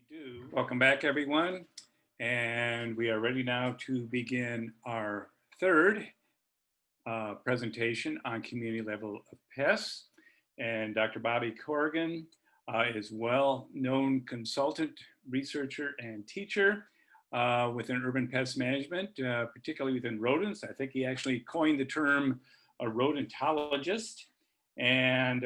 do. Welcome back, everyone. And we are ready now to begin our third presentation on community level of pests. And Dr. Bobby Corrigan is well-known consultant, researcher, and teacher within urban pest management, particularly within rodents. I think he actually coined the term a rodentologist. And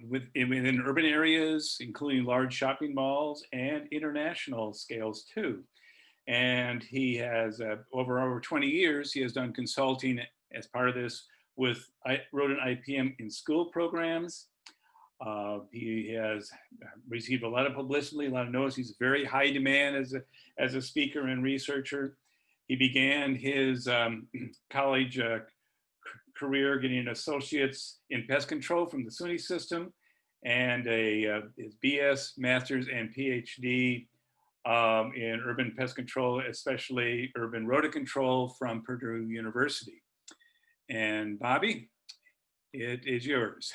within urban areas, including large shopping malls and international scales too. And he has, over 20 years, he has done consulting as part of this with rodent IPM in school programs. He has received a lot of publicity, a lot of notice. He's very high demand as a speaker and researcher. He began his college career getting an associate's in pest control from the SUNY system and his BS, master's, and PhD in urban pest control, especially urban rodent control from Purdue University. And Bobby, it is yours.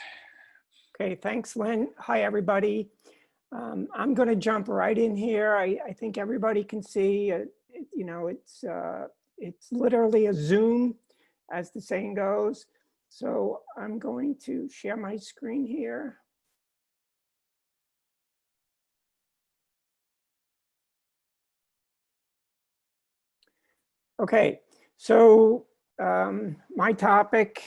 Okay, thanks, Lynn. Hi, everybody. I'm going to jump right in here. I think everybody can see, it's literally a Zoom, as the saying goes. So I'm going to share my screen here. Okay, so my topic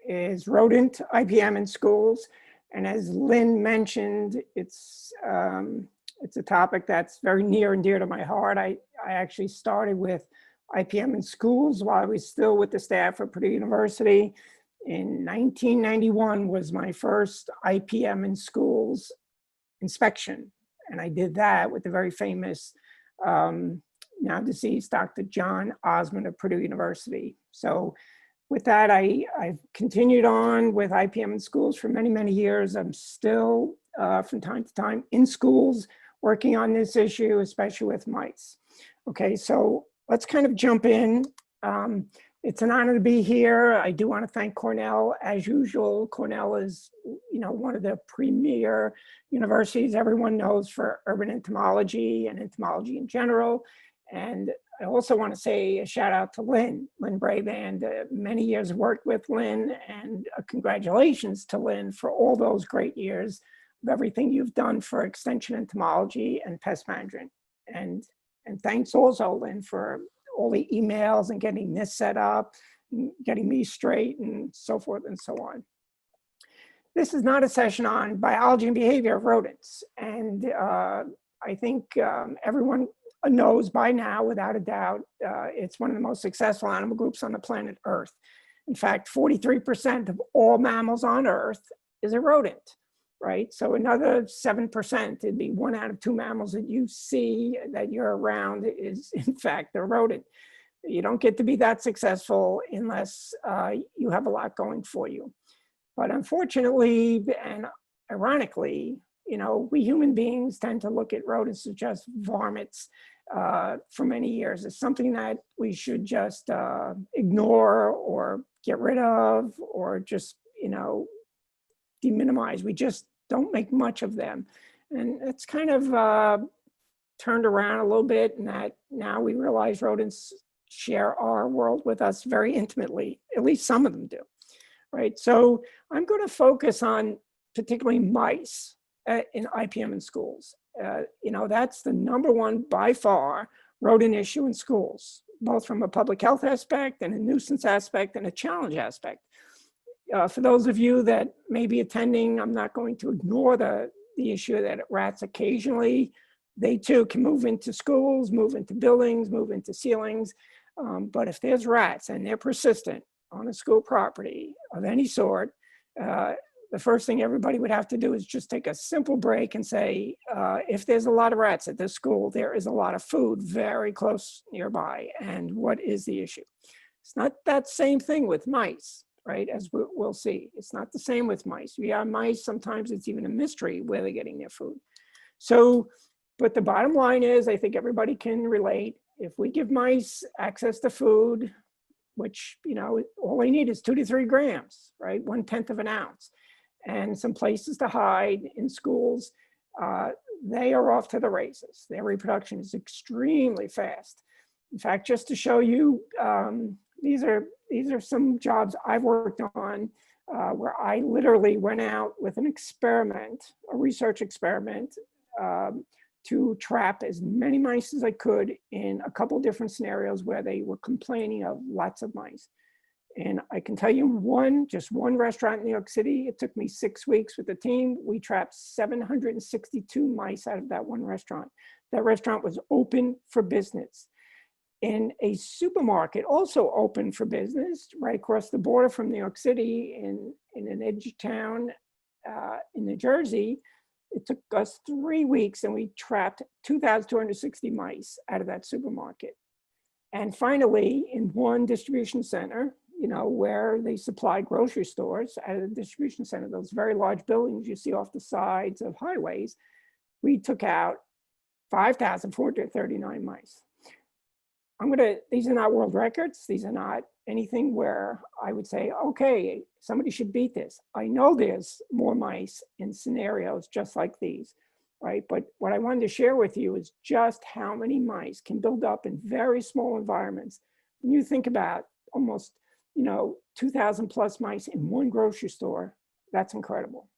is rodent IPM in schools. And as Lynn mentioned, it's a topic that's very near and dear to my heart. I actually started with IPM in schools while I was still with the staff at Purdue University. In 1991 was my first IPM in schools inspection. And I did that with the very famous, now deceased Dr. John Osmond of Purdue University. So with that, I've continued on with IPM in schools for many, many years. I'm still from time to time in schools working on this issue, especially with mice. Okay, so let's kind of jump in. It's an honor to be here. I do want to thank Cornell, as usual. Cornell is, one of the premier universities everyone knows for urban entomology and entomology in general. And I also want to say a shout out to Lynn Braband. Many years of work with Lynn, and congratulations to Lynn for all those great years of everything you've done for extension entomology and pest management. And thanks also, Lynn, for all the emails and getting this set up, and getting me straight, and so forth and so on. This is not a session on biology and behavior of rodents. And I think everyone knows by now, without a doubt, it's one of the most successful animal groups on the planet Earth. In fact, 43% of all mammals on Earth is a rodent, right? So another 7%, it'd be 1 out of 2 mammals that you see that you're around is in fact a rodent. You don't get to be that successful unless you have a lot going for you. But unfortunately, and ironically, we human beings tend to look at rodents as just varmints for many years. It's something that we should just ignore or get rid of, or just, deminimize. We just don't make much of them. And it's kind of turned around a little bit, and that now we realize rodents share our world with us very intimately. At least some of them do, right? So I'm going to focus on particularly mice in IPM in schools. That's the #1 by far rodent issue in schools, both from a public health aspect and a nuisance aspect and a challenge aspect. For those of you that may be attending, I'm not going to ignore the issue that rats occasionally, they too can move into schools, move into buildings, move into ceilings. But if there's rats and they're persistent on a school property of any sort, the first thing everybody would have to do is just take a simple break and say, if there's a lot of rats at this school, there is a lot of food very close nearby. And what is the issue? It's not that same thing with mice, right? As we'll see. It's not the same with mice. We have mice, sometimes it's even a mystery where they're getting their food. So, but the bottom line is, I think everybody can relate. If we give mice access to food, which, all they need is 2 to 3 grams, right? 1/10 of an ounce. And some places to hide in schools, they are off to the races. Their reproduction is extremely fast. In fact, just to show you, these are some jobs I've worked on where I literally went out with an experiment, a research experiment, to trap as many mice as I could in a couple different scenarios where they were complaining of lots of mice. And I can tell you just one restaurant in New York City, it took me 6 weeks with the team. We trapped 762 mice out of that one restaurant. That restaurant was open for business. In a supermarket, also open for business, right across the border from New York City in an edge town in New Jersey, it took us 3 weeks and we trapped 2,260 mice out of that supermarket. And finally, in one distribution center, you know, where they supply grocery stores at a distribution center, those very large buildings you see off the sides of highways, we took out 5,439 mice. These are not world records. These are not anything where I would say, okay, somebody should beat this. I know there's more mice in scenarios just like these, right? But what I wanted to share with you is just how many mice can build up in very small environments. When you think about almost, you know, 2,000 plus mice in one grocery store, that's incredible.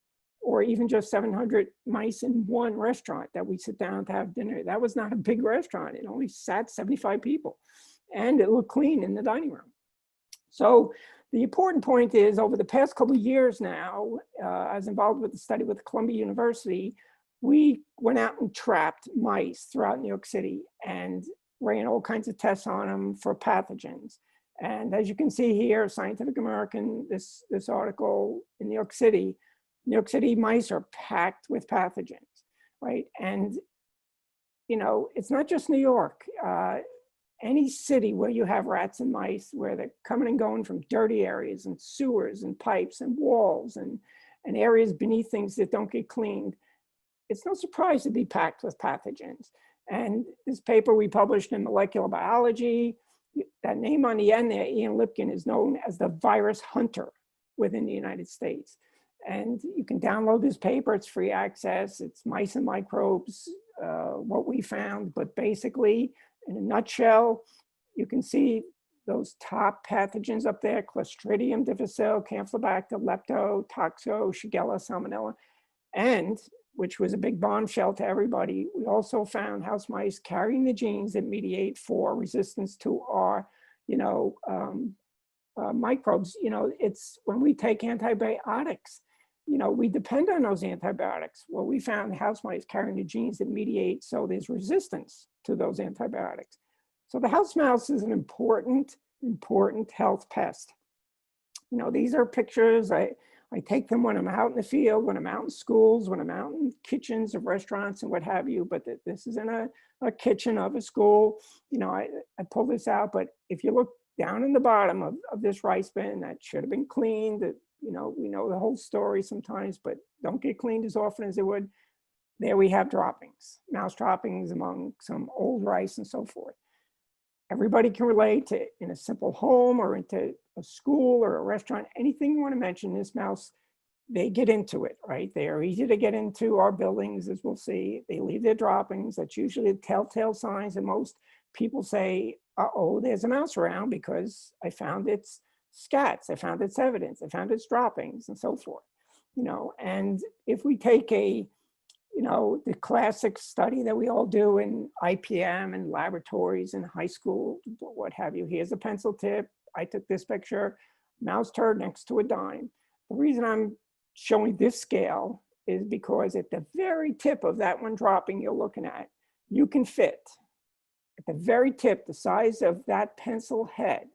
Or even just 700 mice in one restaurant that we sit down to have dinner. That was not a big restaurant. It only sat 75 people and it looked clean in the dining room. So the important point is over the past couple of years now, I was involved with the study with Columbia University. We went out and trapped mice throughout New York City and ran all kinds of tests on them for pathogens. And as you can see here, Scientific American, this article in New York City mice are packed with pathogens, right? And, you know, it's not just New York. Any city where you have rats and mice, where they're coming and going from dirty areas and sewers and pipes and walls and areas beneath things that don't get cleaned, it's no surprise to be packed with pathogens. And this paper we published in Molecular Biology, that name on the end there, Ian Lipkin, is known as the virus hunter within the United States. And you can download this paper, it's free access, it's Mice and Microbes, what we found. But basically, in a nutshell, you can see those top pathogens up there: Clostridium difficile, Campylobacter, Lepto, Toxo, Shigella, Salmonella. And, which was a big bombshell to everybody, we also found house mice carrying the genes that mediate for resistance to our, you know, microbes. You know, it's when we take antibiotics, you know, we depend on those antibiotics. Well, we found house mice carrying the genes that mediate, so there's resistance to those antibiotics. So the house mouse is an important health pest. You know, these are pictures. I take them when I'm out in the field, when I'm out in schools, when I'm out in kitchens of restaurants and what have you, but this is in a kitchen of a school. You know, I pull this out, but if you look down in the bottom of this rice bin, that should have been cleaned. You know, we know the whole story sometimes, but don't get cleaned as often as it would. There we have droppings, mouse droppings among some old rice and so forth. Everybody can relate to in a simple home or into a school or a restaurant, anything you want to mention, this mouse, they get into it, right? They are easy to get into our buildings, as we'll see. They leave their droppings. That's usually the telltale signs. And most people say, uh-oh, there's a mouse around because I found its scats, I found its evidence, I found its droppings and so forth. You know, and if we take you know, the classic study that we all do in IPM and laboratories in high school, what have you. Here's a pencil tip. I took this picture, mouse turd next to a dime. The reason I'm showing this scale is because at the very tip of that one dropping you're looking at, you can fit, at the very tip, the size of that pencil head,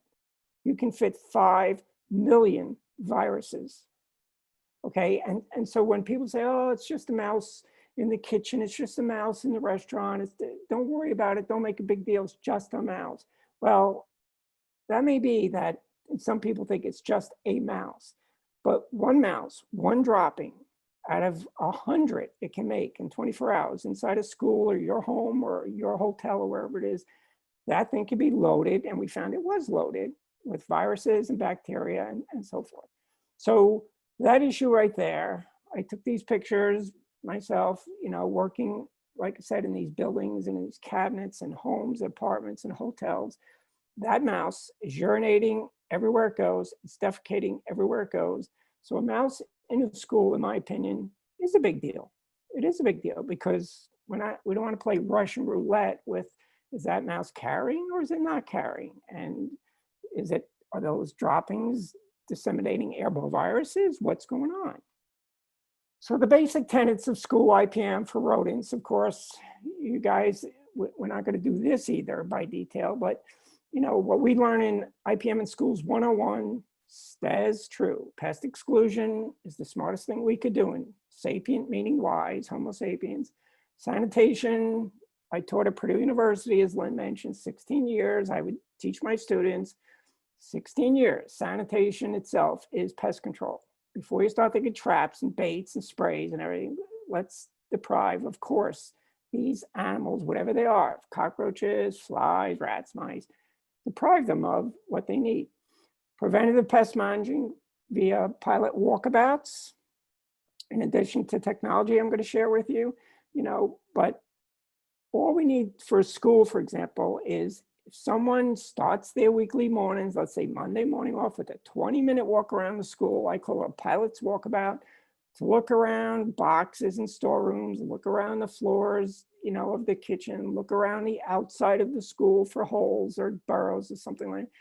you can fit 5 million viruses. Okay, and so when people say, oh, it's just a mouse in the kitchen, it's just a mouse in the restaurant, don't worry about it, don't make a big deal, it's just a mouse. Well, that may be that some people think it's just a mouse, but one mouse, one dropping out of 100 it can make in 24 hours inside a school or your home or your hotel or wherever it is, that thing can be loaded, and we found it was loaded with viruses and bacteria and so forth. So that issue right there, I took these pictures myself, you know, working like I said, in these buildings and in these cabinets and homes, apartments and hotels, that mouse is urinating everywhere it goes. It's defecating everywhere it goes. So a mouse in a school, in my opinion, is a big deal. It is a big deal because we don't want to play Russian roulette with, is that mouse carrying or is it not carrying? And are those droppings disseminating airborne viruses? What's going on? So the basic tenets of school IPM for rodents, of course, you guys, we're not going to do this either by detail, but you know, what we learn in IPM in Schools 101 stays true. Pest exclusion is the smartest thing we could do, and sapient meaning wise, Homo sapiens. Sanitation, I taught at Purdue University, as Lynn mentioned, 16 years. I would teach my students 16 years. Sanitation itself is pest control. Before you start thinking traps and baits and sprays and everything, let's deprive, of course, these animals, whatever they are, cockroaches, flies, rats, mice, deprive them of what they need. Preventative pest managing via pilot walkabouts, in addition to technology I'm going to share with you, you know, but all we need for a school, for example, is if someone starts their weekly mornings, let's say Monday morning off with a 20-minute walk around the school, I call it a pilot's walkabout, to look around boxes and storerooms, look around the floors, you know, of the kitchen, look around the outside of the school for holes or burrows or something like that.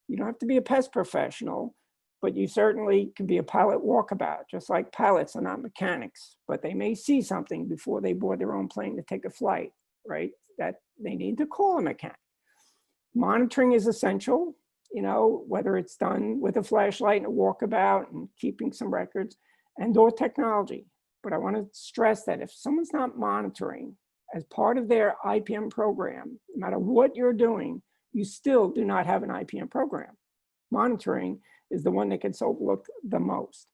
You don't have to be a pest professional, but you certainly can be a pilot walkabout, just like pilots are not mechanics, but they may see something before they board their own plane to take a flight, right? That they need to call a mechanic. Monitoring is essential, you know, whether it's done with a flashlight and a walkabout and keeping some records, and/or technology. But I want to stress that if someone's not monitoring as part of their IPM program, no matter what you're doing, you still do not have an IPM program. Monitoring is the one that gets overlooked the most.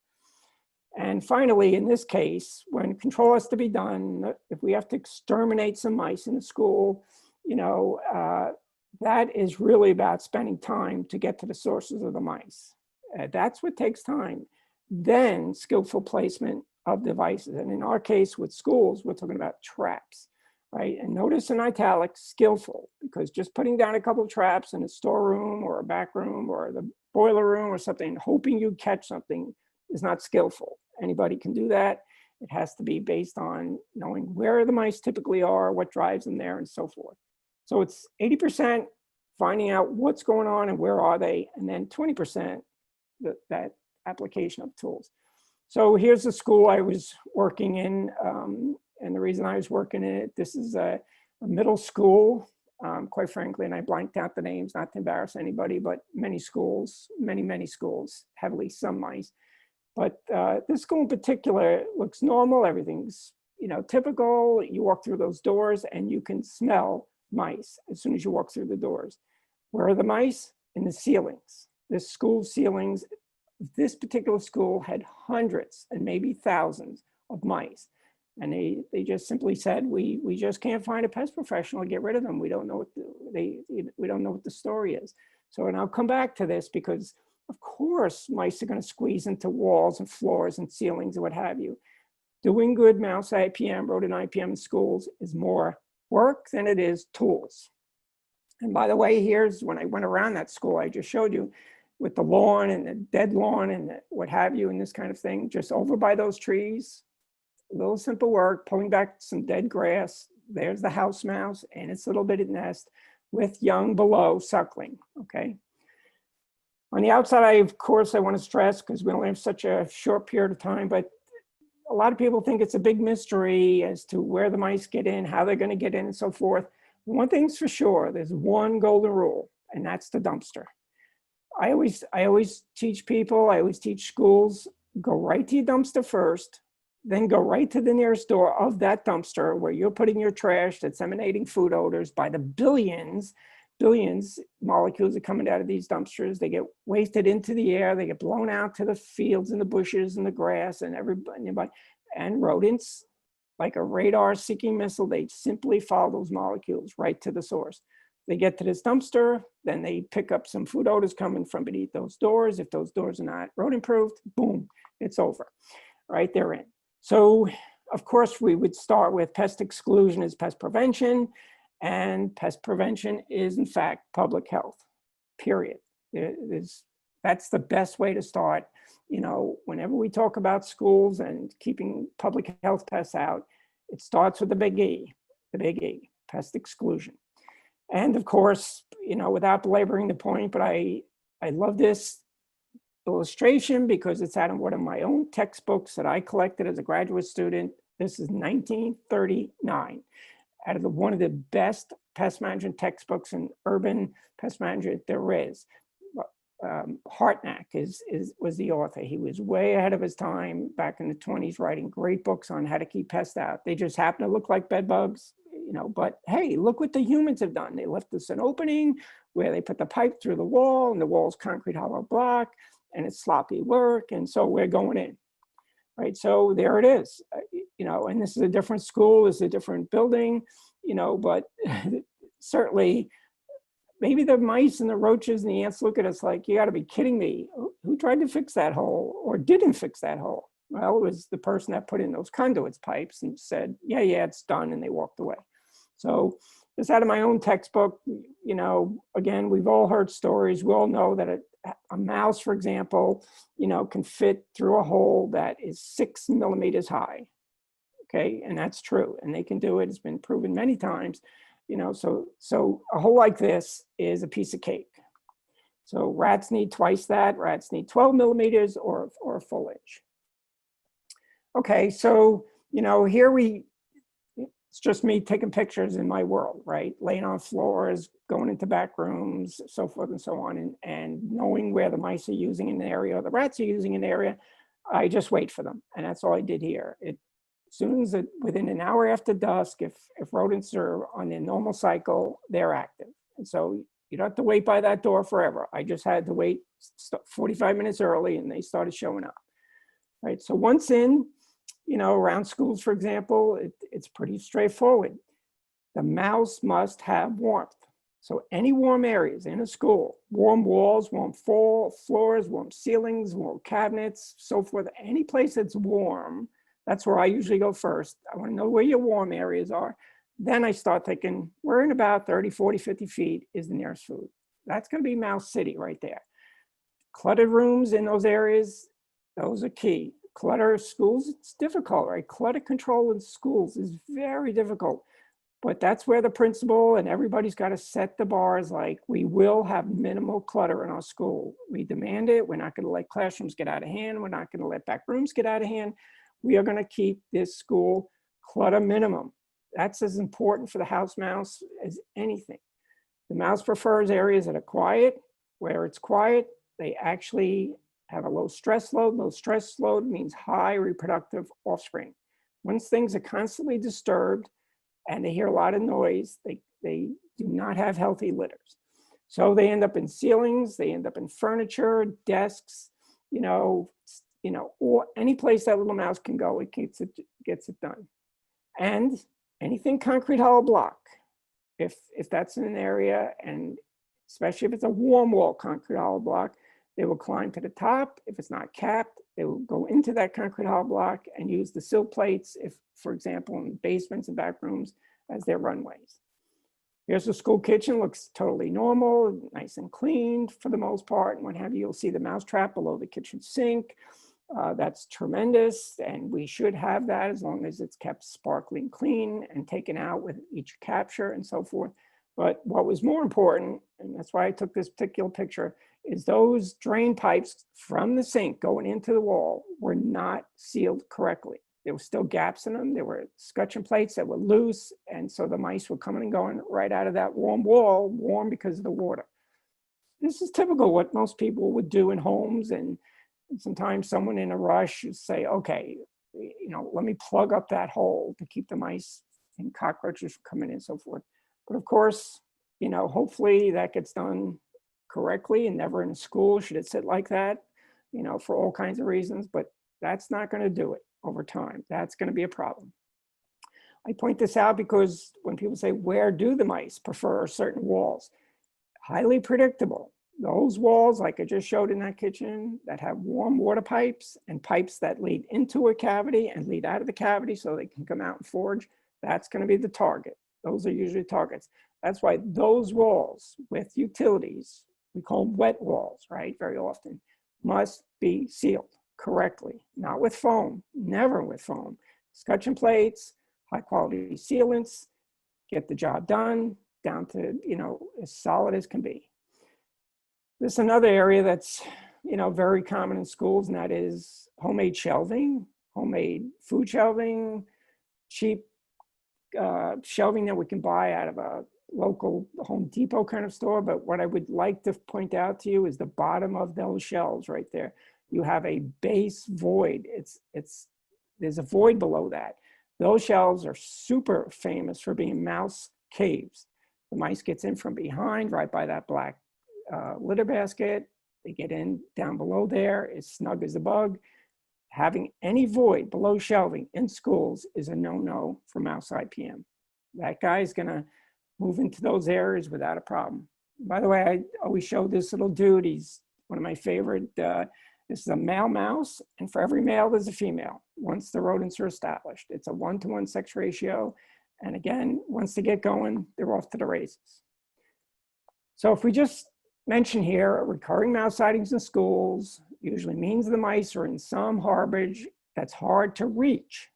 And finally, in this case, when control has to be done, if we have to exterminate some mice in a school, you know, that is really about spending time to get to the sources of the mice. That's what takes time. Then skillful placement of devices. And in our case with schools, we're talking about traps, right? And notice in italics, skillful, because just putting down a couple of traps in a storeroom or a back room or the boiler room or something, hoping you catch something is not skillful. Anybody can do that. It has to be based on knowing where the mice typically are, what drives them there, and so forth. So it's 80% finding out what's going on and where are they, and then 20% that application of tools. So here's the school I was working in, and the reason I was working in it, this is a middle school, quite frankly, and I blanked out the names, not to embarrass anybody, but many schools, many schools, heavily some mice. But this school in particular looks normal, everything's, you know, typical. You walk through those doors and you can smell mice as soon as you walk through the doors. Where are the mice? In the ceilings. This school's ceilings, this particular school had hundreds and maybe thousands of mice. And they just simply said, we just can't find a pest professional to get rid of them. We don't know we don't know what the story is. So, and I'll come back to this because of course mice are going to squeeze into walls and floors and ceilings and what have you. Doing good mouse IPM, rodent IPM in schools is more work than it is tools. And by the way, here's when I went around that school I just showed you with the lawn and the dead lawn and what have you and this kind of thing, just over by those trees, a little simple work, pulling back some dead grass. There's the house mouse and its little bitty nest with young below suckling, okay? On the outside, of course, I want to stress, because we only have such a short period of time, but a lot of people think it's a big mystery as to where the mice get in, how they're going to get in and so forth. One thing's for sure, there's one golden rule, and that's the dumpster. I always teach people, I always teach schools, go right to your dumpster first, then go right to the nearest door of that dumpster where you're putting your trash that's emanating food odors by the billions molecules are coming out of these dumpsters. They get wasted into the air, they get blown out to the fields and the bushes and the grass and everybody, and rodents, like a radar seeking missile, they simply follow those molecules right to the source. They get to this dumpster, then they pick up some food odors coming from beneath those doors. If those doors are not rodent proofed, boom, it's over, right? They're in. So of course, we would start with pest exclusion is pest prevention, and pest prevention is in fact public health, period. That's the best way to start. You know, whenever we talk about schools and keeping public health pests out, it starts with the big E, pest exclusion. And of course, you know, without belaboring the point, but I love this illustration because it's out of one of my own textbooks that I collected as a graduate student. This is 1939, out of one of the best pest management textbooks in urban pest management there is. Hartnack was the author. He was way ahead of his time back in the 20s, writing great books on how to keep pests out. They just happen to look like bed bugs, you know, but hey, look what the humans have done. They left us an opening where they put the pipe through the wall, and the wall's concrete hollow block, and it's sloppy work, and so we're going in, right? So there it is, you know, and this is a different school, this is a different building, you know, but certainly maybe the mice and the roaches and the ants look at us like, you got to be kidding me. Who tried to fix that hole or didn't fix that hole? Well, it was the person that put in those conduits pipes and said, yeah, it's done, and they walked away. So it's out of my own textbook. You know, again, we've all heard stories. We all know that a mouse, for example, you know, can fit through a hole that is 6 millimeters high. Okay, and that's true, and they can do it. It's been proven many times. You know, so a hole like this is a piece of cake. So rats need twice that. Rats need 12 millimeters or a full inch. Okay, so, you know, here it's just me taking pictures in my world, right? Laying on floors, going into back rooms, so forth and so on, and knowing where the mice are using an area or the rats are using an area, I just wait for them. And that's all I did here. As soon as within an hour after dusk, if rodents are on their normal cycle, they're active. And so you don't have to wait by that door forever. I just had to wait 45 minutes early, and they started showing up, right? So once in, you know, around schools, for example, it's pretty straightforward. The mouse must have warmth. So any warm areas in a school, warm walls, warm floors, warm ceilings, warm cabinets, so forth, any place that's warm, that's where I usually go first. I want to know where your warm areas are. Then I start thinking, we're in about 30, 40, 50 feet is the nearest food. That's going to be Mouse City right there. Cluttered rooms in those areas, those are key. Clutter schools, it's difficult, right? Clutter control in schools is very difficult. But that's where the principal and everybody's got to set the bars, like we will have minimal clutter in our school. We demand it. We're not going to let classrooms get out of hand. We're not going to let back rooms get out of hand. We are going to keep this school clutter minimum. That's as important for the house mouse as anything. The mouse prefers areas that are quiet. Where it's quiet, they actually have a low stress load. Low stress load means high reproductive offspring. Once things are constantly disturbed and they hear a lot of noise, they do not have healthy litters. So they end up in ceilings, they end up in furniture, desks, you know, or any place that little mouse can go, it gets it done. And anything concrete hollow block, if that's in an area, and especially if it's a warm wall concrete hollow block, they will climb to the top. If it's not capped, they will go into that concrete hollow block and use the sill plates, if, for example, in basements and back rooms, as their runways. Here's the school kitchen, looks totally normal, nice and clean for the most part, and what have you. You'll see the mouse trap below the kitchen sink. That's tremendous, and we should have that as long as it's kept sparkling clean and taken out with each capture and so forth. But what was more important, and that's why I took this particular picture, is those drain pipes from the sink going into the wall were not sealed correctly. There were still gaps in them. There were scutcheon plates that were loose, and so the mice were coming and going right out of that warm wall, warm because of the water. This is typical what most people would do in homes, and sometimes someone in a rush would say, okay, you know, let me plug up that hole to keep the mice and cockroaches from coming in and so forth. But of course, you know, hopefully that gets done correctly, and never in a school should it sit like that, you know, for all kinds of reasons, but that's not going to do it over time. That's going to be a problem. I point this out because when people say, where do the mice prefer certain walls? Highly predictable. Those walls, like I just showed in that kitchen, that have warm water pipes and pipes that lead into a cavity and lead out of the cavity so they can come out and forge, that's going to be the target. Those are usually targets. That's why those walls with utilities, we call them wet walls, right? Very often, must be sealed correctly, not with foam, never with foam. Scutcheon plates, high quality sealants, get the job done down to, as solid as can be. This is another area that's, very common in schools, and that is homemade shelving, homemade food shelving, cheap shelving that we can buy out of a local Home Depot kind of store. But what I would like to point out to you is the bottom of those shelves right there. You have a base void. There's a void below that. Those shelves are super famous for being mouse caves. The mice gets in from behind, right by that black litter basket. They get in down below there, as snug as a bug. Having any void below shelving in schools is a no-no for mouse IPM. That guy is gonna move into those areas without a problem. By the way, I always show this little dude. He's one of my favorite. This is a male mouse, and for every male, there's a female, once the rodents are established. It's a 1-to-1 sex ratio. And again, once they get going, they're off to the races. So if we just mention here, recurring mouse sightings in schools usually means the mice are in some harborage that's hard to reach.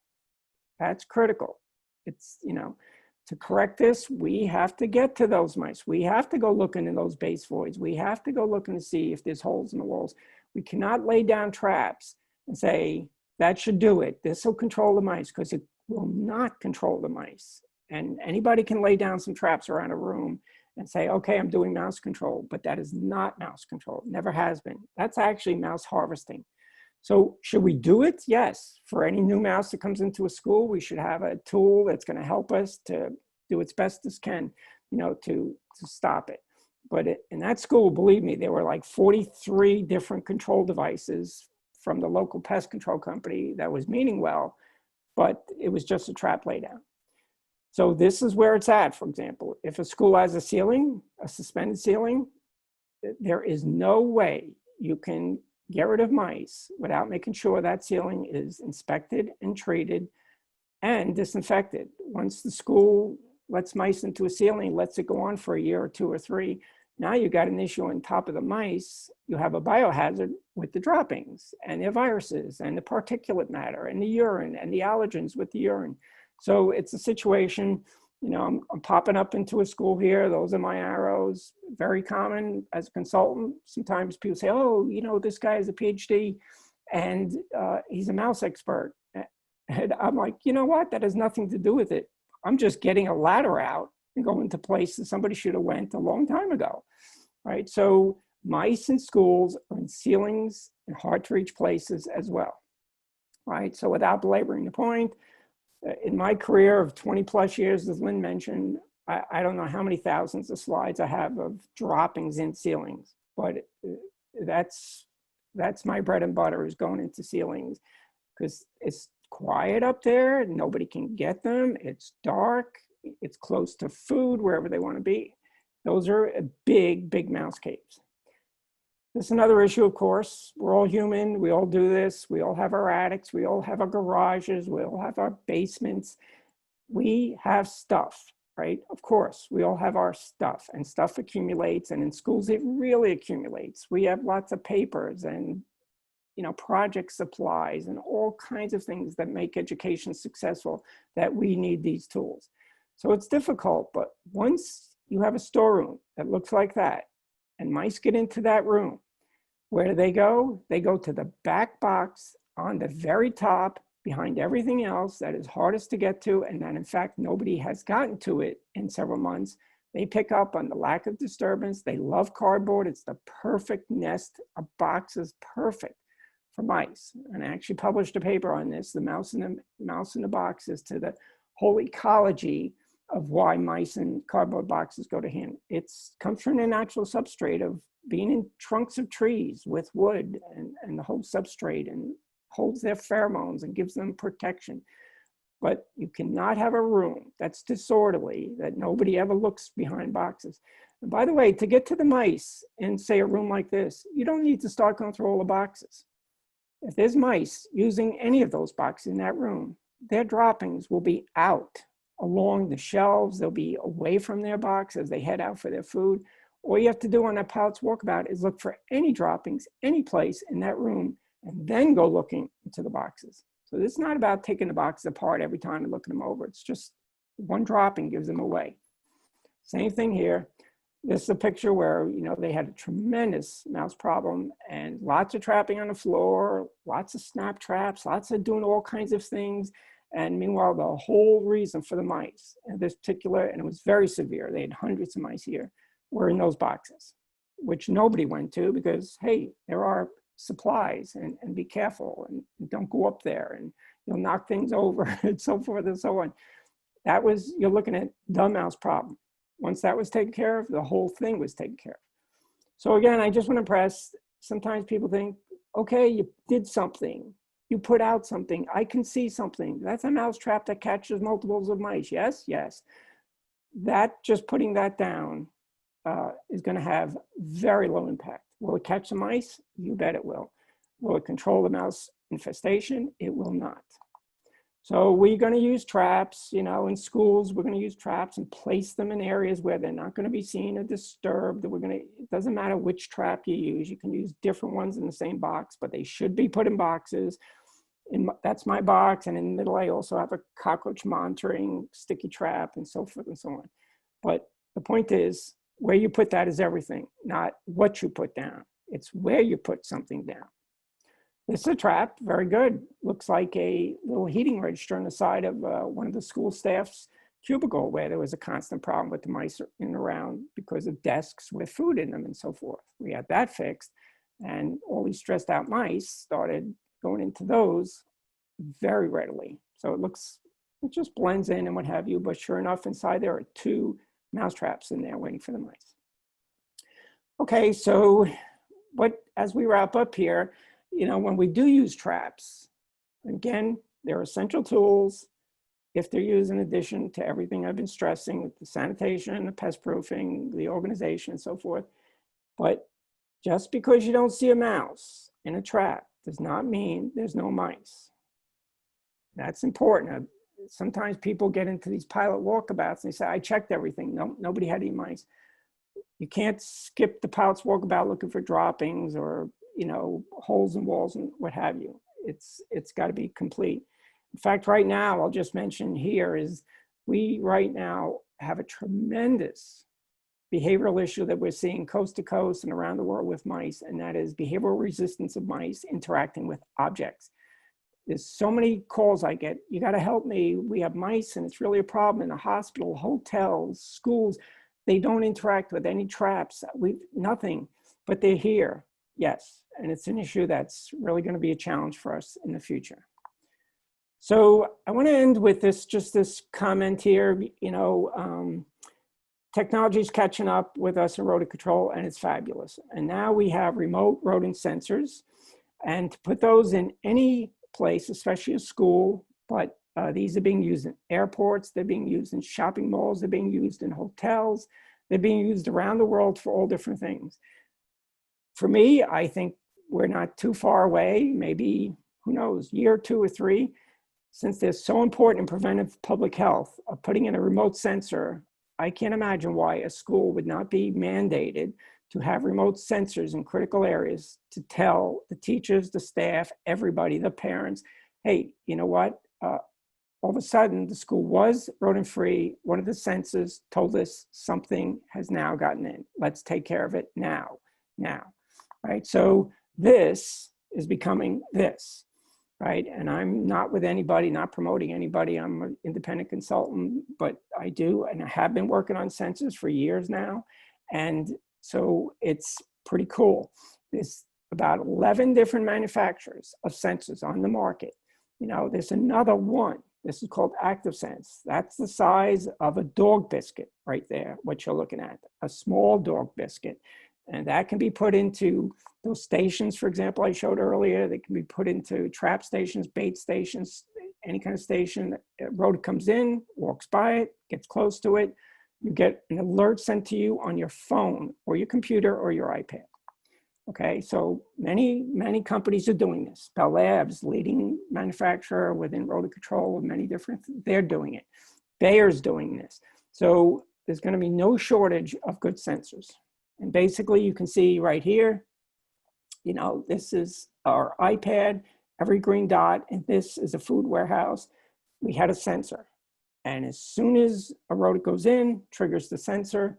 That's critical. It's, to correct this, we have to get to those mice. We have to go looking in those base voids. We have to go looking to see if there's holes in the walls. We cannot lay down traps and say, that should do it. This will control the mice, because it will not control the mice. And anybody can lay down some traps around a room and say, okay, I'm doing mouse control, but that is not mouse control, never has been. That's actually mouse harvesting. So should we do it? Yes. For any new mouse that comes into a school, we should have a tool that's going to help us to do its best as can, to stop it. But in that school, believe me, there were like 43 different control devices from the local pest control company that was meaning well, but it was just a trap laydown. So this is where it's at. For example, if a school has a ceiling, a suspended ceiling, there is no way you can get rid of mice without making sure that ceiling is inspected and treated and disinfected. Once the school lets mice into a ceiling, lets it go on for a year or 2 or 3, now you got an issue on top of the mice. You have a biohazard with the droppings and the viruses and the particulate matter and the urine and the allergens with the urine. So it's a situation, I'm popping up into a school here. Those are my arrows. Very common as a consultant. Sometimes people say, oh, this guy has a PhD and he's a mouse expert. And I'm like, you know what? That has nothing to do with it. I'm just getting a ladder out and going to places somebody should have went a long time ago, right? So mice in schools are in ceilings and hard to reach places as well, right? So without belaboring the point, in my career of 20 plus years, as Lynn mentioned, I don't know how many thousands of slides I have of droppings in ceilings, but that's my bread and butter, is going into ceilings, because it's quiet up there. Nobody can get them. It's dark. It's close to food, wherever they want to be. Those are big, big mouse caves. This is another issue, of course. We're all human. We all do this. We all have our attics. We all have our garages. We all have our basements. We have stuff, right? Of course, we all have our stuff, and stuff accumulates. And in schools, it really accumulates. We have lots of papers and project supplies and all kinds of things that make education successful, that we need these tools. So it's difficult, but once you have a storeroom that looks like that, and mice get into that room, where do they go? They go to the back box on the very top, behind everything else that is hardest to get to, and that in fact nobody has gotten to it in several months. They pick up on the lack of disturbance. They love cardboard. It's the perfect nest. A box is perfect for mice. And I actually published a paper on this, the mouse in the box, as to the whole ecology of why mice and cardboard boxes go to hand. It comes from the natural substrate of being in trunks of trees with wood and the whole substrate, and holds their pheromones and gives them protection. But you cannot have a room that's disorderly, that nobody ever looks behind boxes. And by the way, to get to the mice in, say, a room like this, you don't need to start going through all the boxes. If there's mice using any of those boxes in that room, their droppings will be out along the shelves. They'll be away from their box as they head out for their food. All you have to do on that Pilot's Walkabout is look for any droppings, any place in that room, and then go looking into the boxes. So this is not about taking the boxes apart every time and looking them over. It's just one dropping gives them away. Same thing here. This is a picture where, you know, they had a tremendous mouse problem and lots of trapping on the floor, lots of snap traps, lots of doing all kinds of things. And meanwhile, the whole reason for the mice in this particular, and it was very severe, they had hundreds of mice here, were in those boxes, which nobody went to because, hey, there are supplies and be careful and don't go up there and you'll knock things over and so forth and so on. That was, you're looking at the mouse problem. Once that was taken care of, the whole thing was taken care of. So again, I just want to press, sometimes people think, okay, you did something, you put out something, I can see something. That's a mouse trap that catches multiples of mice. Yes, yes. That, just putting that down is going to have very low impact. Will it catch the mice? You bet it will. Will it control the mouse infestation? It will not. So we're going to use traps, you know, in schools, we're going to use traps and place them in areas where they're not going to be seen or disturbed. It doesn't matter which trap you use. You can use different ones in the same box, but they should be put in boxes. That's my box. And in the middle, I also have a cockroach monitoring sticky trap and so forth and so on. But the point is, where you put that is everything, not what you put down. It's where you put something down. This is a trap, very good. Looks like a little heating register on the side of one of the school staff's cubicle where there was a constant problem with the mice in and around because of desks with food in them and so forth. We had that fixed and all these stressed out mice started going into those very readily. So it just blends in and what have you, but sure enough, inside there are 2 mouse traps in there waiting for the mice. Okay, so as we wrap up here, you know, when we do use traps, again, they're essential tools if they're used in addition to everything I've been stressing with the sanitation, the pest proofing, the organization and so forth. But just because you don't see a mouse in a trap does not mean there's no mice. That's important. Sometimes people get into these pilot walkabouts and they say, I checked everything. No, nobody had any mice. You can't skip the Pilot's Walkabout looking for droppings or, you know, holes in walls and what have you. It's got to be complete. In fact, right now, I'll just mention here is we right now have a tremendous behavioral issue that we're seeing coast to coast and around the world with mice, and that is behavioral resistance of mice interacting with objects. There's so many calls I get, you got to help me. We have mice and it's really a problem in the hospital, hotels, schools. They don't interact with any traps, nothing, but they're here. Yes, and it's an issue that's really going to be a challenge for us in the future. So I want to end with just this comment here. You know, technology is catching up with us in rodent control, and it's fabulous. And now we have remote rodent sensors, and to put those in any place, especially a school, but these are being used in airports, they're being used in shopping malls, they're being used in hotels, they're being used around the world for all different things. For me, I think we're not too far away, maybe, who knows, year 2 or 3, since they're so important in preventive public health, of putting in a remote sensor. I can't imagine why a school would not be mandated to have remote sensors in critical areas to tell the teachers, the staff, everybody, the parents, hey, you know what? All of a sudden, the school was rodent-free. One of the sensors told us something has now gotten in. Let's take care of it now, right? So this is becoming this, right? And I'm not with anybody, not promoting anybody. I'm an independent consultant, but I do, and I have been working on sensors for years now. And so it's pretty cool. There's about 11 different manufacturers of sensors on the market. You know, there's another one. This is called ActiveSense. That's the size of a dog biscuit right there, what you're looking at, a small dog biscuit. And that can be put into those stations, for example, I showed earlier. They can be put into trap stations, bait stations, any kind of station, a rodent comes in, walks by it, gets close to it, you get an alert sent to you on your phone or your computer or your iPad. Okay, so many companies are doing this. Bell Labs, leading manufacturer within rodent control of many different, they're doing it. Bayer's doing this. So there's going to be no shortage of good sensors. And basically you can see right here, you know, this is our iPad, every green dot, and this is a food warehouse. We had a sensor. And as soon as a rodent goes in, triggers the sensor,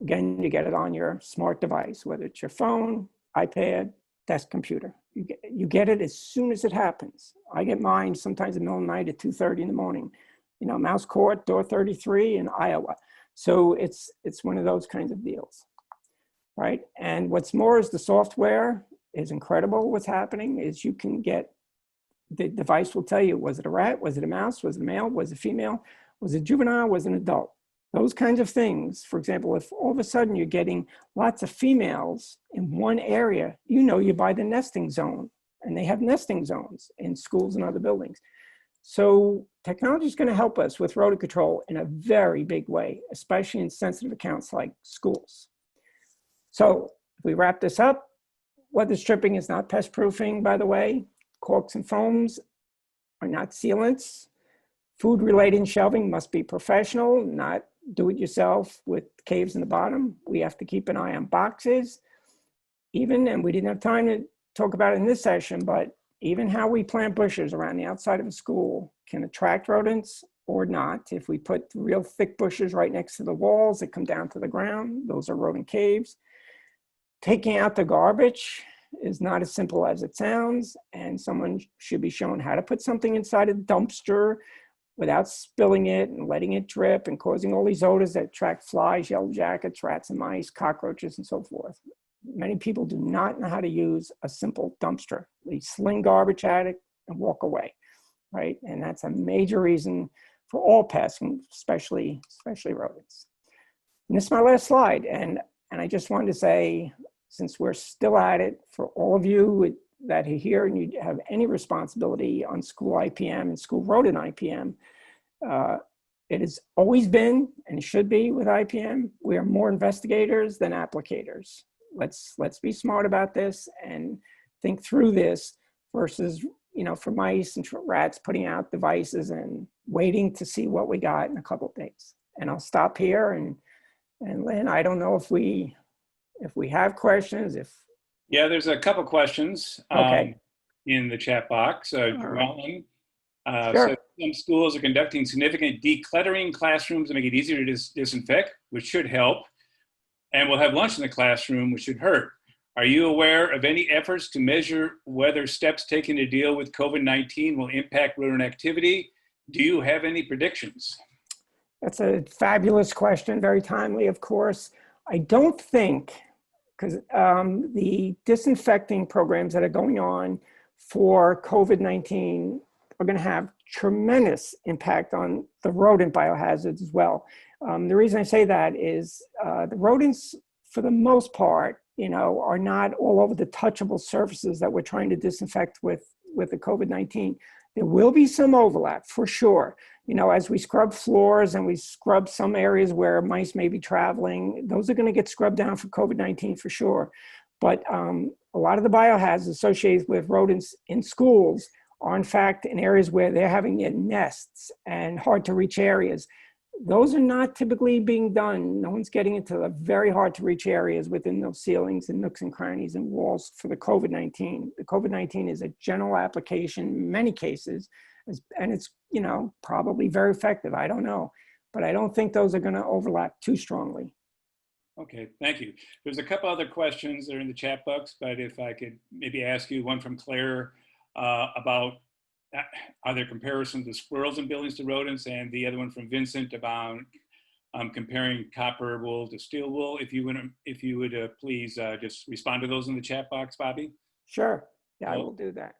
again, you get it on your smart device, whether it's your phone, iPad, desk computer. You get it as soon as it happens. I get mine sometimes in the middle of the night at 2:30 in the morning. You know, Mouse Court, door 33 in Iowa. So it's one of those kinds of deals, right? And what's more is the software is incredible. What's happening is you can get, the device will tell you, was it a rat? Was it a mouse? Was it a male? Was it female? Was it juvenile? Was it an adult? Those kinds of things. For example, if all of a sudden you're getting lots of females in one area, you know you're by the nesting zone, and they have nesting zones in schools and other buildings. So technology is going to help us with rodent control in a very big way, especially in sensitive accounts like schools. So if we wrap this up, weather stripping is not pest proofing, by the way. Corks and foams are not sealants. Food-related shelving must be professional, not do-it-yourself with caves in the bottom. We have to keep an eye on boxes. Even, and we didn't have time to talk about it in this session, but even how we plant bushes around the outside of a school can attract rodents or not. If we put real thick bushes right next to the walls that come down to the ground, those are rodent caves. Taking out the garbage is not as simple as it sounds, and someone should be shown how to put something inside a dumpster without spilling it and letting it drip and causing all these odors that attract flies, yellow jackets, rats and mice, cockroaches, and so forth. Many people do not know how to use a simple dumpster. They sling garbage at it and walk away, right? And that's a major reason for all pests, especially rodents. And this is my last slide. And I just wanted to say, since we're still at it, for all of you that are here and you have any responsibility on school IPM and school rodent IPM, it has always been and should be with IPM. We are more investigators than applicators. Let's be smart about this and think through this versus, you know, for mice and for rats, putting out devices and waiting to see what we got in a couple of days. And I'll stop here. And Lynn, I don't know if we have questions, Yeah, there's a couple questions in the chat box. Right. Sure. Sure. So some schools are conducting significant decluttering classrooms to make it easier to disinfect, which should help, and we'll have lunch in the classroom, which should hurt. Are you aware of any efforts to measure whether steps taken to deal with COVID-19 will impact rodent activity? Do you have any predictions? That's a fabulous question, very timely, of course. I don't think, because the disinfecting programs that are going on for COVID-19 are going to have tremendous impact on the rodent biohazards as well. The reason I say that is the rodents, for the most part, you know, are not all over the touchable surfaces that we're trying to disinfect with the COVID-19. There will be some overlap for sure. You know, as we scrub floors and we scrub some areas where mice may be traveling, those are going to get scrubbed down for COVID-19 for sure. But a lot of the biohazards associated with rodents in schools are in fact in areas where they're having their nests and hard to reach areas. Those are not typically being done. No one's getting into the very hard to reach areas within those ceilings and nooks and crannies and walls for the COVID-19. The COVID-19 is a general application in many cases, and it's, you know, probably very effective. I don't know, but I don't think those are going to overlap too strongly. Okay, thank you. There's a couple other questions that are in the chat box, but if I could maybe ask you, one from Claire about are there comparisons of squirrels in buildings to rodents, and the other one from Vincent about comparing copper wool to steel wool. If you would please just respond to those in the chat box, Bobby. Sure. Yeah, I will do that.